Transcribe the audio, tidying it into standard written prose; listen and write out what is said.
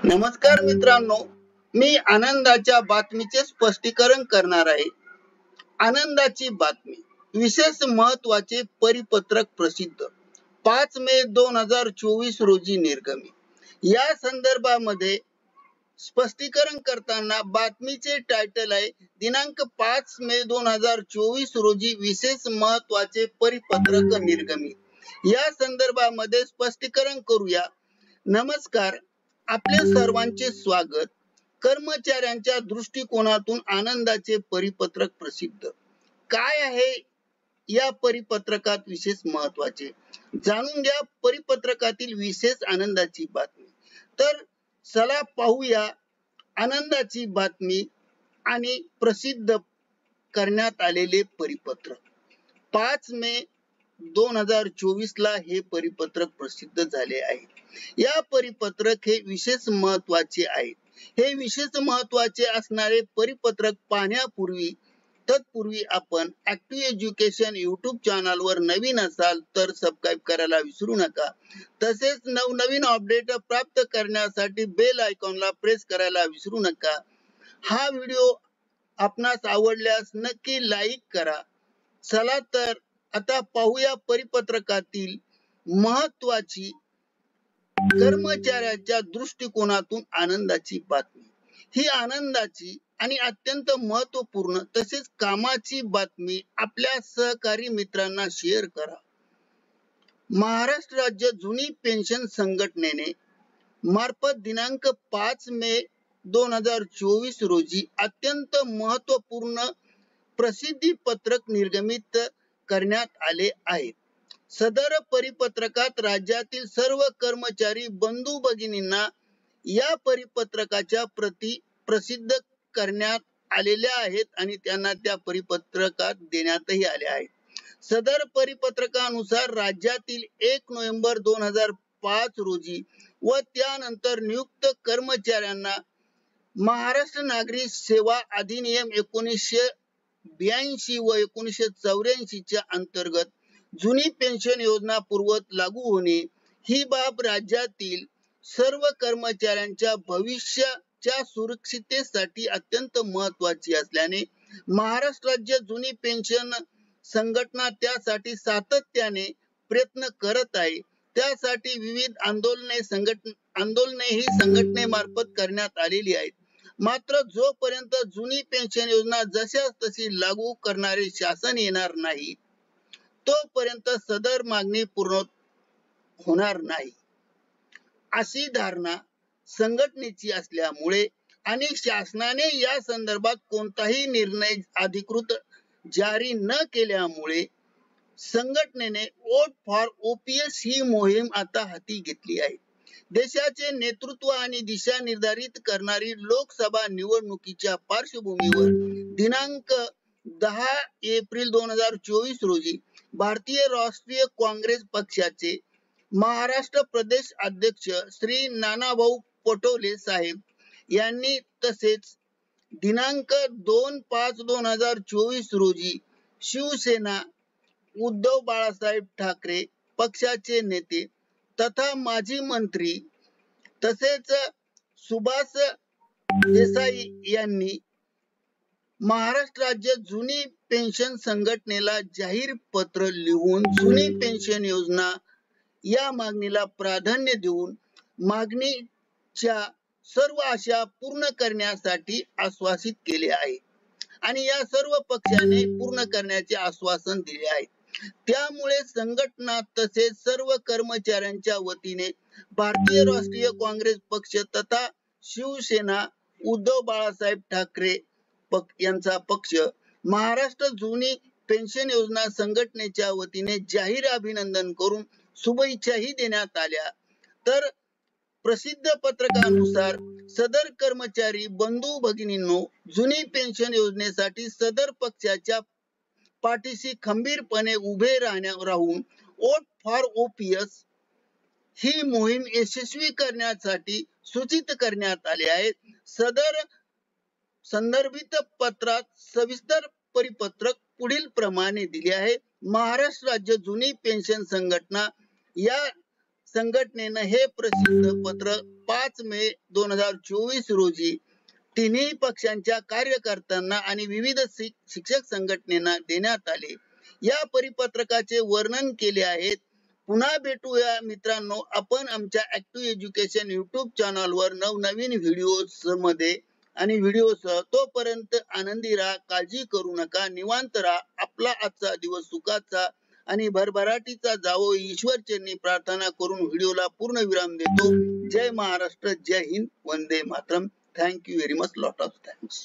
नमस्कार मित्रांनो, मी आनंदाच्या बातमीचे स्पष्टीकरण करणार आहे. आनंदाची बातमी, विशेष महत्वाचे परिपत्रक प्रसिद्ध. 5 मे 2024 रोजी निर्गमी. या संदर्भामध्ये स्पष्टीकरण करताना बातमीचे टायटल आहे दिनांक 5 मे 2024 रोजी विशेष महत्वाचे परिपत्रक निर्गमी. या संदर्भामध्ये स्पष्टीकरण करूया. नमस्कार, आपले सर्वांचे स्वागत. कर्मचाऱ्यांच्या दृष्टिकोनातून आनंदाचे परिपत्रक प्रसिद्ध. काय आहे या परिपत्रकात विशेष महत्वाचे, जाणून घ्या परिपत्रकातील विशेष आनंदाची बातमी. तर चला पाहूया आनंदाची बातमी आणि प्रसिद्ध करण्यात आलेले परिपत्रक. 5 मे 2024 ला हे परिपत्रक प्रसिद्ध झाले आहे. या परिपत्रक हे विशेष महत्वाचे आहे. हे विशेष महत्वाचे असणारे परिपत्रक पाहण्यापूर्वी तत्पूर्वी आपण ऍक्टिव्ह एज्युकेशन YouTube चॅनलवर नवीन असाल तर सबस्क्राईब करायला विसरू नका. तसेच नवनवीन अपडेट प्राप्त करण्यासाठी बेल आयकॉनला प्रेस करायला विसरू नका. हा व्हिडिओ आपणास आवडल्यास नक्की लाईक करा. चला तर आता पाहूया परिपत्रकातील महत्वाची कर्मचाऱ्याच्या दृष्टिकोनातून आनंदाची बातमी. ही आनंदाची आणि अत्यंत महत्वपूर्ण तसेच कामाची बातमी आपल्या सहकारी मित्रांना शेअर करा. महाराष्ट्र राज्य जुनी पेन्शन संघटनेने मार्फत दिनांक 5 मे 2024 रोजी अत्यंत महत्वपूर्ण प्रसिद्धी पत्रक निर्गमित करण्यात आले आहे. सदर परिपत्रकात राज्यातील सर्व कर्मचारी बंधू भगिनींना या परिपत्रकाच्या प्रती प्रसिद्ध करण्यात आलेल्या आहेत आणि त्यांना त्या परिपत्रकात देण्यातही आले आहेत. सदर परिपत्रकानुसार राज्यातील 1 नोव्हेंबर 2005 रोजी व त्यानंतर नियुक्त कर्मचाऱ्यांना महाराष्ट्र नागरी सेवा अधिनियम 1982 व 1984 च्या अंतर्गत जुनी पेन्शन योजना पूर्वत लागू होणे ही बाब राज्यातील सर्व कर्मचाऱ्यांच्या भविष्याच्या सुरक्षिततेसाठी अत्यंत महत्वाची असल्याने महाराष्ट्र राज्य जुनी पेन्शन संघटना त्यासाठी सातत्याने प्रयत्न करत आहे. त्यासाठी विविध आंदोलने ही संघटनेमार्फत करण्यात आलेली आहेत. मात्र जोपर्यंत जुनी पेन्शन योजना जशास तशी लागू करणारे शासन येणार नाही तोपर्यंत सदर मागणी पूर्ण होणार नाही अशी धारणा संघटनेची असल्यामुळे आणि शासनाने या संदर्भात कोणताही निर्णय अधिकृत जारी न केल्यामुळे संघटनेने वोट फॉर ओपीएस ही मोहीम आता हाती घेतली आहे. देशाचे नेतृत्व आणि दिशा निर्धारित करणारी लोकसभा निवडणुकीच्या पार्श्वभूमीवर दिनांक 10 एप्रिल 2024 रोजी भारतीय राष्ट्रीय काँग्रेस पक्षाचे महाराष्ट्र प्रदेश अध्यक्ष श्री नानाभाऊ पटोले साहेब यांनी तसेच दिनांक 2/5/2024 रोजी शिवसेना उद्धव बाळासाहेब ठाकरे पक्षाचे नेते तथा माजी मंत्री तसेच सुभाष देसाई यांनी महाराष्ट्र राज्य जुनी पेन्शन संघटनेला जाहीर पत्र लिहून जुनी पेन्शन योजना या मागणीला प्राधान्य देऊन मागणीच्या सर्व आशा पूर्ण करण्यासाठी आश्वासित केले आहे आणि या सर्व पक्षाने पूर्ण करण्याचे आश्वासन दिले आहे. त्यामुळे संघटना तसेच सर्व कर्मचाऱ्यांच्या वतीने भारतीय राष्ट्रीय काँग्रेस पक्ष तथा शिवसेना उद्धव बाळासाहेब ठाकरे यांचा पक्ष महाराष्ट्र जुनी पेन्शन योजना संघटनेच्या वतीने जाहीर अभिनंदन करून शुभेच्छाही देण्यात आल्या. तर प्रसिद्ध पत्रकानुसार सदर कर्मचारी बंधू भगिनींनो, जुनी पेन्शन योजनेसाठी सदर पक्षाच्या पाठीशी खंबीरपणे उभे राहून वोट फॉर ओपीएस ही मोहीम यशस्वी करण्यासाठी सूचित करण्यात आले आहे. सदर संदर्भित पत्रात सविस्तर परिपत्रक पुढील प्रमाणे दिले आहे. महाराष्ट्र राज्य जुनी पेन्शन संघटना या संघटनेनं हे प्रसिद्ध पत्र 5 मे 2024 रोजी तिन्ही पक्षांच्या कार्यकर्त्यांना आणि विविध शिक्षक संघटनेना देण्यात आले. या परिपत्रकाचे वर्णन केले आहेत. पुन्हा भेटूया मित्रांनो आपण आमच्या ऍक्टिव्ह एज्युकेशन YouTube चॅनलवर नवनवीन व्हिडिओ व्हिडिओसह. तोपर्यंत आनंदी राहा, काळजी करू नका, निवांत राहा. आपला आजचा दिवस सुखाचा आणि भरभराटीचा जावो ईश्वर चरणी प्रार्थना करून व्हिडिओला पूर्ण विराम देतो. जय महाराष्ट्र, जय Hind, Vande Mataram. Thank you very much. Lot of thanks.